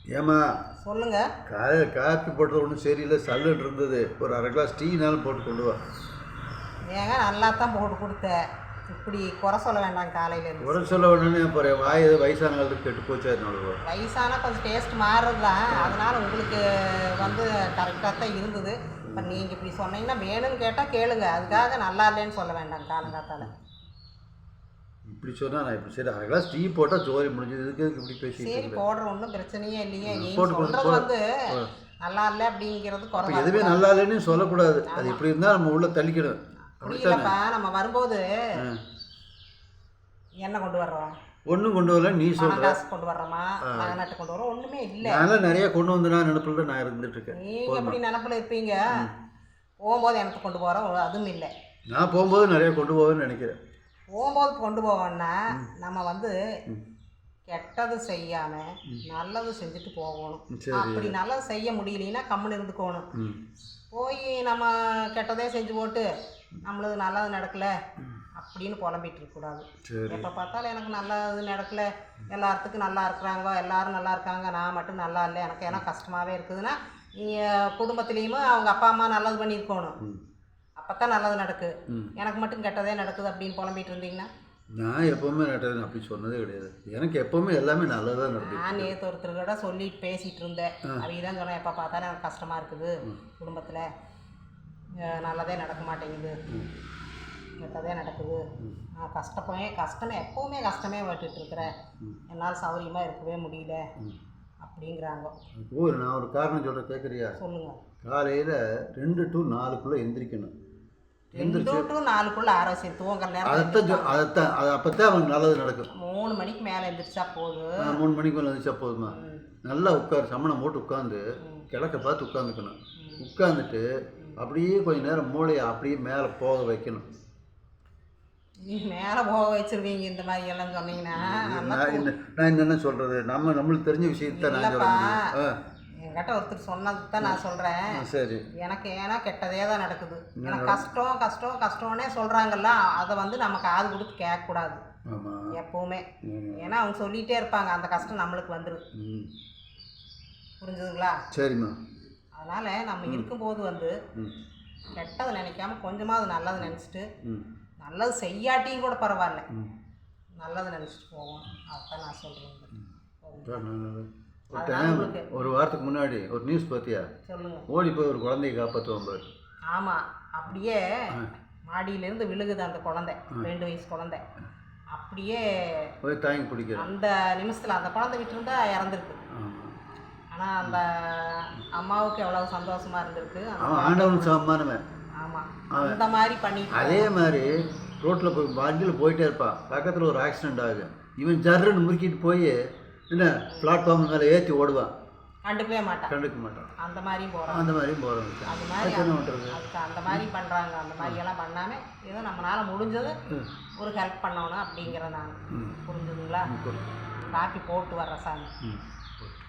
ஏம்மா சொல்லுங்க. காலையில் காப்பி போட்டது ஒன்றும் சரியில்லை, சல்லுன்னு இருந்தது. ஒரு அரை கிளாஸ் டீனாலும் போட்டு கொண்டு வா. ஏங்க நல்லா தான் போட்டு கொடுத்தேன். இப்படி குறை சொல்ல வேண்டாம். காலையிலேருந்து குறை சொல்ல வேணும்னு போகிறேன். வாய் வயசான காலத்துக்கு கெட்டு போச்சா என்னோட வயசானா கொஞ்சம் டேஸ்ட் மாறுறது தான். அதனால் உங்களுக்கு வந்து கரெக்டாக தான் இருந்தது. இப்போ நீங்கள் இப்படி சொன்னீங்கன்னா வேணும்னு கேட்டால் கேளுங்க. அதுக்காக நல்லா இல்லைன்னு சொல்ல வேண்டாம் காலங்காத்தால். இப்படி சொன்னால் நான் இப்படி சரி அரை கிளாஸ் டீ போட்டால் ஜோரி முடிஞ்சது. இதுக்கு இப்படி பேசி சரி போடுற ஒன்றும் பிரச்சனையே இல்லையே. நீங்கள் சொல்கிறது வந்து நல்லா இல்லை அப்படிங்கிறது குறை. எதுவுமே நல்லா இல்லைன்னு சொல்லக்கூடாது. அது இப்படி இருந்தால் நம்ம உள்ள தள்ளிக்கணும். புரியலப்பா. நம்ம வரும்போது என்ன கொண்டு வர்றோம்? ஒன்றும் கொண்டு வரல. நீ சொல்ற காசு கொண்டு வர்றோமா, நகை கொண்டு வரோம்? ஒன்றுமே இல்லை. அதெல்லாம் நிறைய கொண்டு வந்து நான் நினப்பில் நான் இருந்துட்டு இருக்கேன். நீங்கள் எப்படி நினப்பில் இருப்பீங்க? போகும்போது எனக்கு கொண்டு போகிறோம், அதுவும் இல்லை. நான் போகும்போது நிறைய கொண்டு போவேன்னு நினைக்கிறேன். போகும்போது கொண்டு போவோம்னா நம்ம வந்து கெட்டது செய்யாமல் நல்லது செஞ்சுட்டு போகணும். அப்படி நல்லது செய்ய முடியலன்னா கம்முன்னு இருந்துக்கணும். போய் நம்ம கெட்டதே செஞ்சு போட்டு நம்மளது நல்லது நடக்கலை அப்படின்னு புலம்பிட்டு இருக்கக்கூடாது. எப்போ பார்த்தாலும் எனக்கு நல்லது நடக்கலை, எல்லாத்துக்கும் நல்லா இருக்கிறாங்க, எல்லோரும் நல்லா இருக்காங்க, நான் மட்டும் நல்லா இல்லை, எனக்கு ஏன்னா கஷ்டமாகவே இருக்குதுன்னா குடும்பத்துலேயுமே அவங்க அப்பா அம்மா நல்லது பண்ணியிருக்கணும். அப்போ தான் நல்லது நடக்கு. எனக்கு மட்டும் கெட்டதே நடக்குது அப்படின்னு புலம்பிட்டு இருந்தீங்கன்னா நான் எப்போவுமே நட்டது அப்படி சொன்னதே கிடையாது. எனக்கு எப்போவுமே எல்லாமே நல்லதாக நடக்குது. நான் நேற்று ஒருத்தர் கூட சொல்லிட்டு பேசிகிட்டு இருந்தேன். அவங்க தான் சொன்னேன், எப்போ பார்த்தாலும் எனக்கு கஷ்டமாக இருக்குது, குடும்பத்தில் நல்லதே நடக்க மாட்டேங்குது, கெட்டதே நடக்குது, நான் கஷ்டமே எப்போவுமே கஷ்டமே பட்டுட்ருக்கிறேன், என்னால் சௌகரியமாக இருக்கவே முடியல அப்படிங்கிறாங்க. நான் ஒரு காரணம் சொல்கிறேன், கேட்குறியா? சொல்லுங்கள். காலையில் 2 to 4க்குள்ளே எந்திரிக்கணும். 2 to 4க்குள்ளே ஆரோக்கியம் தூங்குற நேரம். அதைத்தான் அது அப்போ தான் அவனுக்கு நல்லது நடக்கும். 3 மணிக்கு மேலே எந்திரிச்சா போதும். 3 மணிக்கு மேலே எந்திரிச்சா போதுமா? நல்லா சமணம் போட்டு உட்காந்து கிழக்க பார்த்து உட்காந்துக்கணும். உட்காந்துட்டு அப்படியே கொஞ்சம் நேரம் மூளையை அப்படியே மேலே போக வைக்கணும். மேலே போக வச்சிருவீங்க இந்த மாதிரி எல்லாம் சொன்னீங்கன்னா. நான் என்ன சொல்கிறது, நம்மளுக்கு தெரிஞ்ச விஷயத்தை நான் சொல்கிறேன். என்கிட்ட ஒருத்தர் சொன்னது தான் நான் சொல்கிறேன். சரி. எனக்கு ஏன்னா கெட்டதே தான் நடக்குது, எனக்கு கஷ்டம் கஷ்டம் கஷ்டம்னே சொல்கிறாங்கல்ல, அதை வந்து நம்ம காது கொடுத்து கேட்கக்கூடாது எப்போவுமே. ஏன்னா அவங்க சொல்லிகிட்டே இருப்பாங்க, அந்த கஷ்டம் நம்மளுக்கு வந்துடும். புரிஞ்சுதுங்களா? சரிம்மா. அதனால் நம்ம இருக்கும்போது வந்து கெட்டதை நினைக்காம கொஞ்சமாவது நல்லது நினச்சிட்டு, நல்லது செய்யாட்டியும் கூட பரவாயில்ல, நல்லது நினச்சிட்டு போவோம். அதுதான் நான் சொல்கிறேன். ஒரு வாரத்துக்கு முன்னாடி ஒரு நியூஸ் பார்த்தியா? சொல்லுங்க. ஓடி போய் ஒரு குழந்தையை காப்பாற்றுவோம் பாரு. ஆமாம், அப்படியே மாடியிலேருந்து விழுகுது அந்த குழந்தை, 2 வயசு குழந்தை. அப்படியே போய் தாங்கி பிடிக்கிற அந்த நிமிஷத்தில் அந்த குழந்தை விட்டுருந்தா இறந்துருக்கு. ஆனால் அந்த அம்மாவுக்கு எவ்வளோ சந்தோஷமாக இருந்திருக்கு. ஆண்டவனுக்கு சமமானமே. ஆமாம், அந்த மாதிரி பண்ணி அதே மாதிரி ரோட்டில் போய் வண்டியில் போயிட்டே இருப்பான், பக்கத்தில் ஒரு ஆக்சிடெண்ட் ஆகும், இவன் ஜர்ன்னு முறுக்கிட்டு போய் என்ன பிளாட்ஃபார்ம் மேலே ஏற்றி ஓடுவான், கண்டுக்க மாட்டான். அந்த மாதிரியும் போகிறான். அந்த மாதிரியும் போகிறோம். அது மாதிரி என்ன பண்ணுறது? அதுக்கு அந்த மாதிரி பண்ணுறாங்க. அந்த மாதிரியெல்லாம் பண்ணாமல் ஏதோ நம்மளால் முடிஞ்சது ஒரு ஹெல்ப் பண்ணணும் அப்படிங்கிற நான். புரிஞ்சுதுங்களா? காப்பி போட்டு வர்றேன் சாமி.